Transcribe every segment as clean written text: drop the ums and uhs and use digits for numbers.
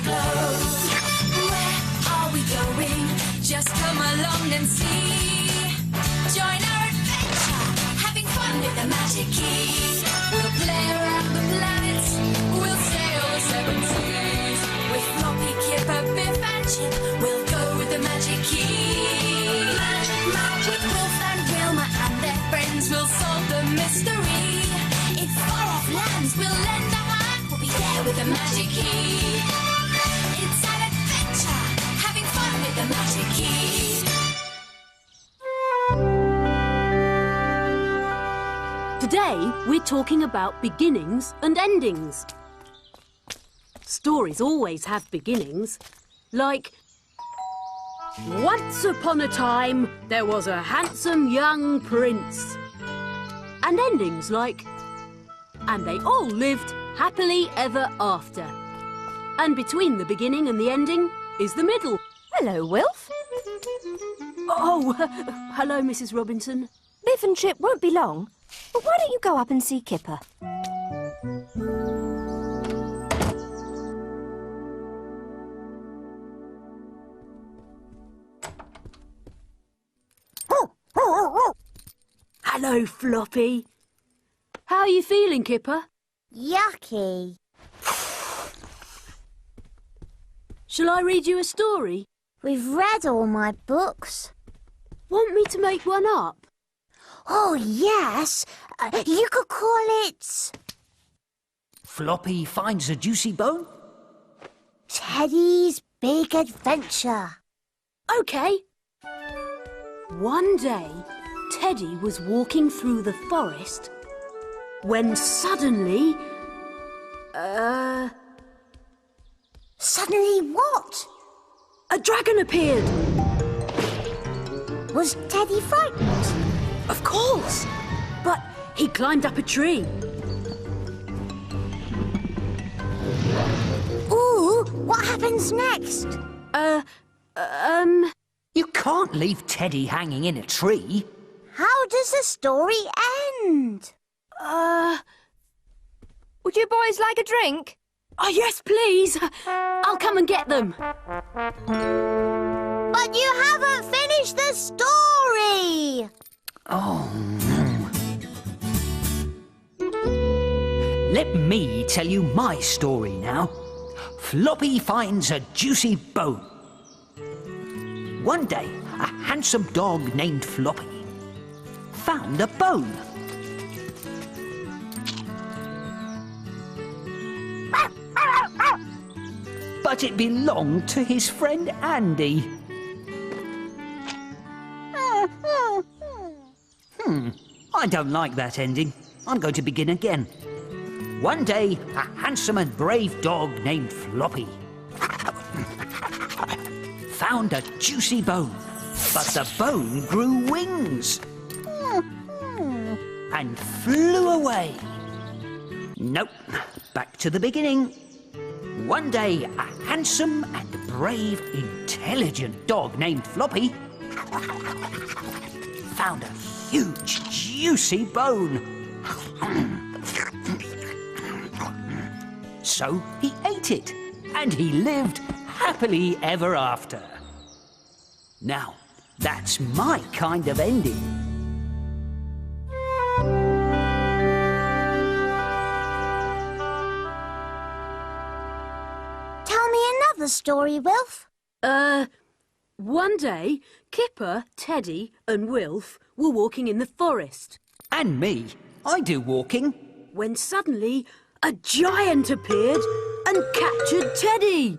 glow. Where are we going? Just come along and see. Join our adventure, having fun with the magic key. We'll play around the planets, we'll sail the seven seas. With Floppy, Kipper, Biff and Chip, we'll go with the magic key. Magic, with Wolf and Wilma and their friends, we'll solve the mystery. In far-off lands, we'll lend a hand, we'll be there with the magic key. It's an adventure, having fun with the magic key. Today, we're talking about beginnings and endings. Stories always have beginnings, like... Once upon a time, there was a handsome young prince. And endings like... And they all lived happily ever after. And between the beginning and the ending is the middle. Hello, Wilf. Oh, hello, Mrs. Robinson. Biff and Chip won't be long, but why don't you go up and see Kipper? Hello, Floppy. How are you feeling, Kipper? Yucky. Shall I read you a story? We've read all my books. Want me to make one up? Oh, yes. You could call it... Floppy finds a juicy bone? Teddy's Big Adventure. OK. One day, Teddy was walking through the forest when suddenly... Suddenly what? A dragon appeared. Was Teddy frightened? Of course. But he climbed up a tree. Ooh, what happens next? You can't leave Teddy hanging in a tree. How does the story end? Would you boys like a drink? Oh, yes, please. I'll come and get them. But you haven't finished the story! Oh, no. Let me tell you my story now. Floppy finds a juicy bone. One day, a handsome dog named Floppy found a bone. But it belonged to his friend Andy. I don't like that ending. I'm going to begin again. One day, a handsome and brave dog named Floppy found a juicy bone, but the bone grew wings and flew away. Nope, back to the beginning. One day, a handsome and brave, intelligent dog named Floppy found a huge, juicy bone. So he ate it, and he lived happily ever after. Now, that's my kind of ending. Tell me another story, Wilf. One day, Kipper, Teddy and Wilf were walking in the forest. And me, I do walking. When suddenly, a giant appeared and captured Teddy.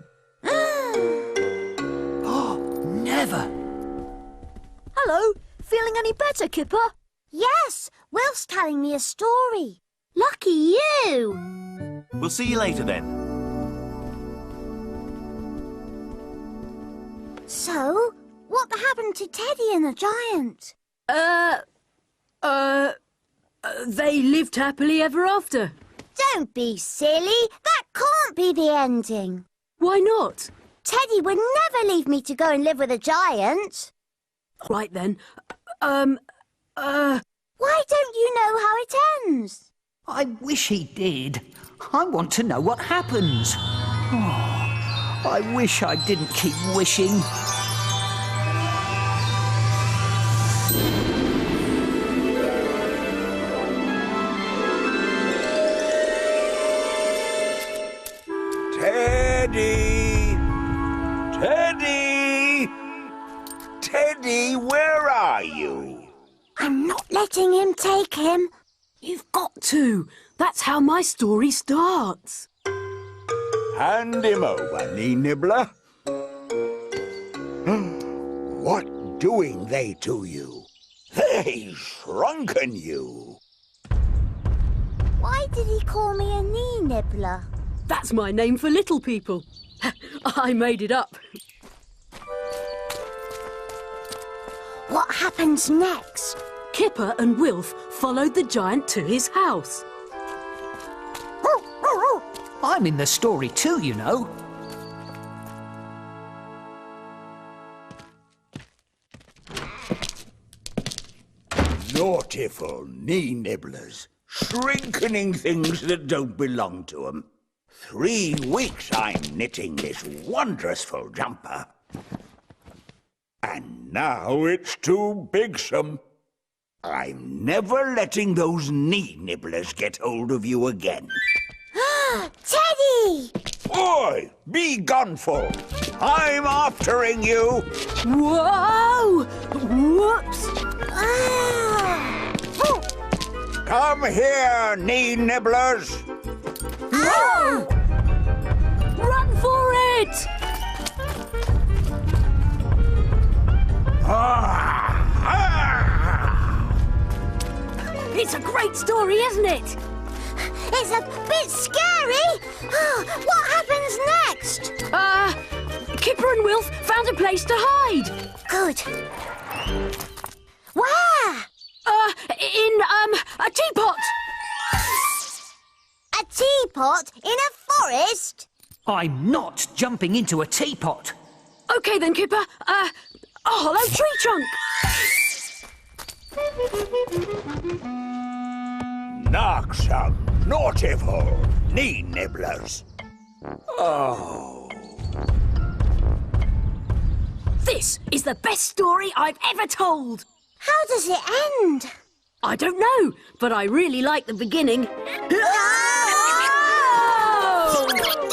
Oh, never. Hello, feeling any better, Kipper? Yes, Wilf's telling me a story. Lucky you. We'll see you later then. So, what happened to Teddy and the giant? They lived happily ever after. Don't be silly. That can't be the ending. Why not? Teddy would never leave me to go and live with a giant. Right then. Why don't you know how it ends? I wish he did. I want to know what happens. Oh, I wish I didn't keep wishing. Teddy! Teddy! Teddy, where are you? I'm not letting him take him. You've got to. That's how my story starts. Hand him over, knee nibbler. What doing they to you? They shrunken you. Why did he call me a knee nibbler? That's my name for little people. I made it up. What happens next? Kipper and Wilf followed the giant to his house. I'm in the story too, you know. Naughtiful knee nibblers, shrinkening things that don't belong to 'em. 3 weeks I'm knitting this wondrousful jumper. And now it's too bigsome. I'm never letting those knee nibblers get hold of you again. Teddy! Oi! Be goneful! I'm aftering you! Whoa! Whoops! Ah! Oh! Come here, knee nibblers! Ah! Run for it! It's a great story, isn't it? It's a bit scary. What happens next? Kipper and Wilf found a place to hide. Good. Where? In a teapot. A teapot in a forest? I'm not jumping into a teapot. Okay then, Kipper. A hollow tree trunk. Narksome, naughtiful, knee nibblers. Oh. This is the best story I've ever told. How does it end? I don't know, but I really like the beginning. Oh!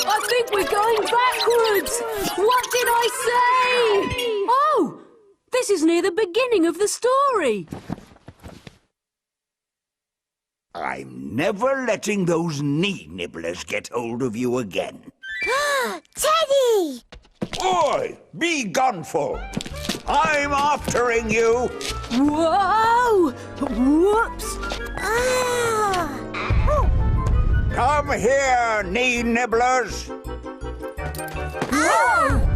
I think we're going backwards. What did I say? Oh, this is near the beginning of the story. I'm never letting those knee nibblers get hold of you again. Teddy! Oi! Be goneful! I'm aftering you! Whoa! Whoops! Ah! Come here, knee nibblers! Ah!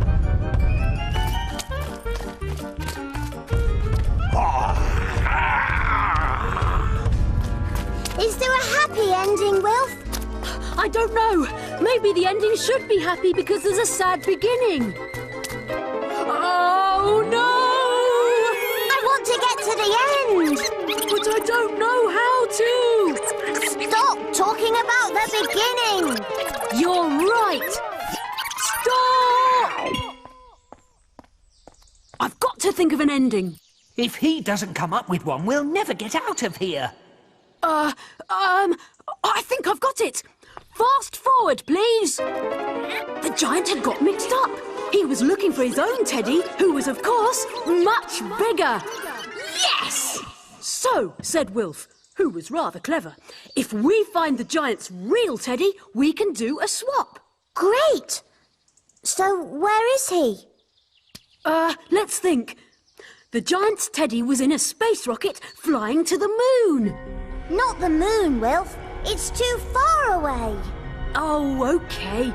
Is there a happy ending, Wilf? I don't know. Maybe the ending should be happy because there's a sad beginning. Oh, no! I want to get to the end! But I don't know how to! Stop talking about the beginning! You're right! Stop! I've got to think of an ending. If he doesn't come up with one, we'll never get out of here. I think I've got it. Fast forward, please. The giant had got mixed up. He was looking for his own teddy, who was, of course, much bigger. Yes! So, said Wilf, who was rather clever, if we find the giant's real teddy, we can do a swap. Great! So, where is he? Let's think. The giant's teddy was in a space rocket flying to the moon. Not the moon, Wilf. It's too far away. Oh, OK.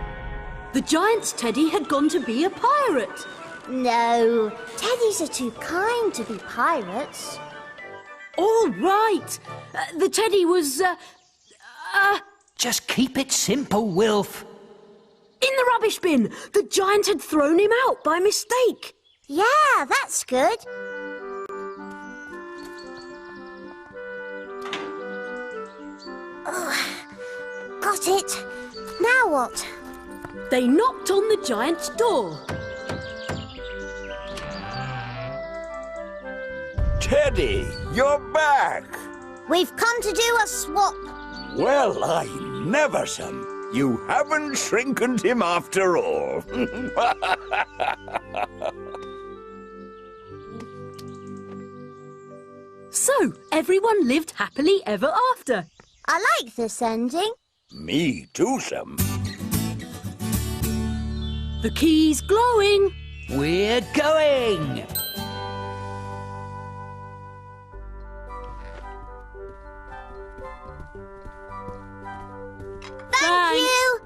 The giant's teddy had gone to be a pirate. No, teddies are too kind to be pirates. All right. The teddy was, Just keep it simple, Wilf. in the rubbish bin. The giant had thrown him out by mistake. Yeah, that's good. Oh, got it. Now what? They knocked on the giant's door. Teddy, you're back. We've come to do a swap. Well, I never some. You haven't shrinkened him after all. So, everyone lived happily ever after. I like this ending. Me too, some. The key's glowing. We're going! Thank you.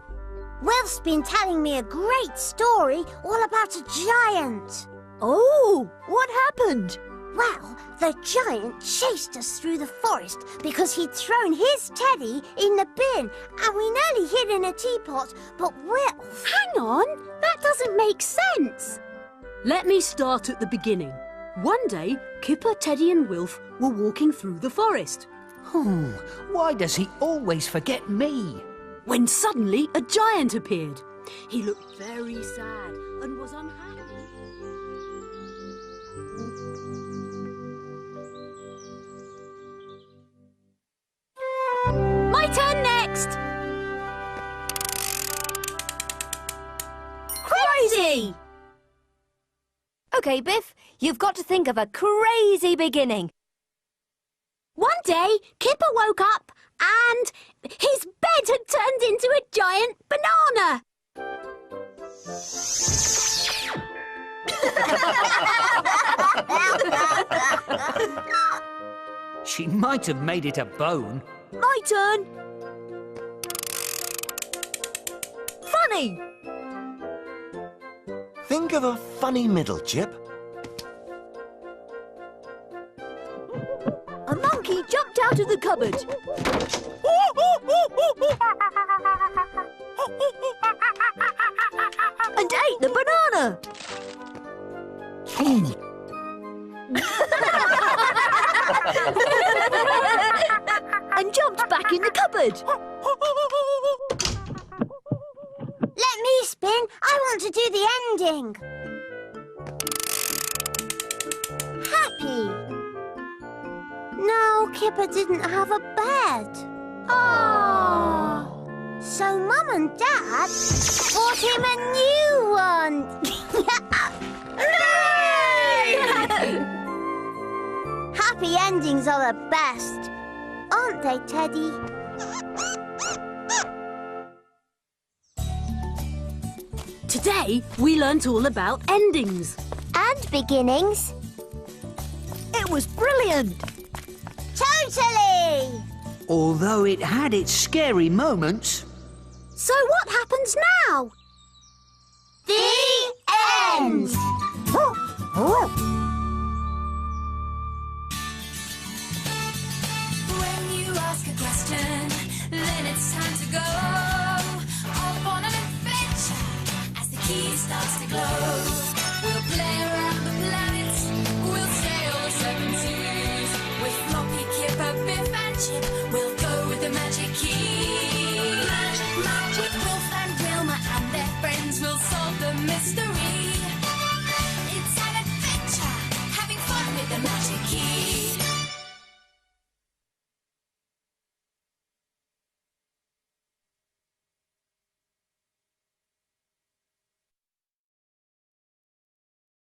Wilf's been telling me a great story all about a giant. Oh, what happened? Well, the giant chased us through the forest because he'd thrown his teddy in the bin and we nearly hid in a teapot, but Wilf... Hang on, that doesn't make sense. Let me start at the beginning. One day, Kipper, Teddy and Wilf were walking through the forest Why does he always forget me? when suddenly a giant appeared. He looked very sad and was unhappy. My turn next! Crazy! OK, Biff, you've got to think of a crazy beginning. One day, Kipper woke up and his bed had turned into a giant banana. She might have made it a bone. My turn. Funny! Think of a funny middle, Chip. A monkey jumped out of the cupboard. And ate the banana. And jumped back in the cupboard. Let me spin. I want to do the ending. Happy. No, Kipper didn't have a bed. Oh. So Mum and Dad bought him a new one. Hooray! Happy endings are the best, aren't they, Teddy? Today, we learnt all about endings. And beginnings. It was brilliant. Totally! Although it had its scary moments. So what happens now? The end! When you ask a question, then it's time to go off on an adventure as the key starts to glow. We'll play around the planet, we'll sail the seven seas. With Floppy, Kipper, Biff and Chip, we'll go with the magic key. Magic, magic. With Wolf and Wilma and their friends, we'll solve the mystery. It's an adventure, having fun with the magic key.